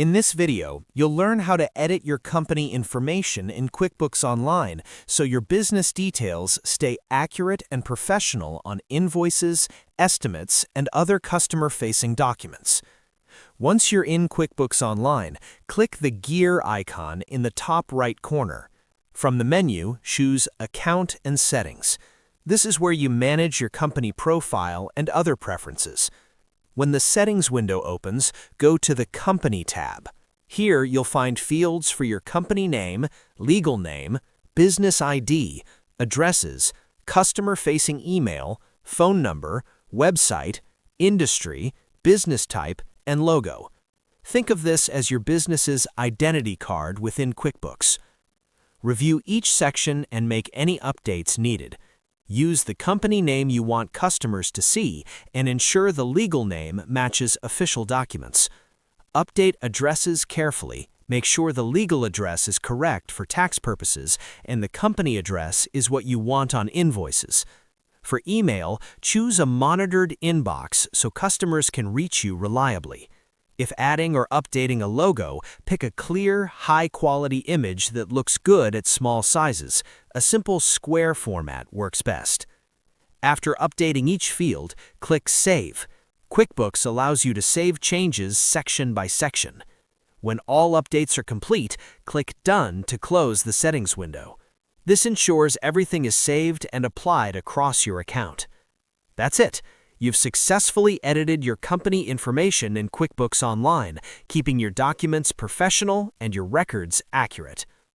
In this video, you'll learn how to edit your company information in QuickBooks Online so your business details stay accurate and professional on invoices, estimates, and other customer-facing documents. Once you're in QuickBooks Online, click the gear icon in the top right corner. From the menu, choose Account and Settings. This is where you manage your company profile and other preferences. When the Settings window opens, go to the Company tab. Here you'll find fields for your company name, legal name, business ID, addresses, customer-facing email, phone number, website, industry, business type, and logo. Think of this as your business's identity card within QuickBooks. Review each section and make any updates needed. Use the company name you want customers to see and ensure the legal name matches official documents. Update addresses carefully. Make sure the legal address is correct for tax purposes and the company address is what you want on invoices. For email, choose a monitored inbox so customers can reach you reliably. If adding or updating a logo, pick a clear, high-quality image that looks good at small sizes. A simple square format works best. After updating each field, click Save. QuickBooks allows you to save changes section by section. When all updates are complete, click Done to close the settings window. This ensures everything is saved and applied across your account. That's it. You've successfully edited your company information in QuickBooks Online, keeping your documents professional and your records accurate.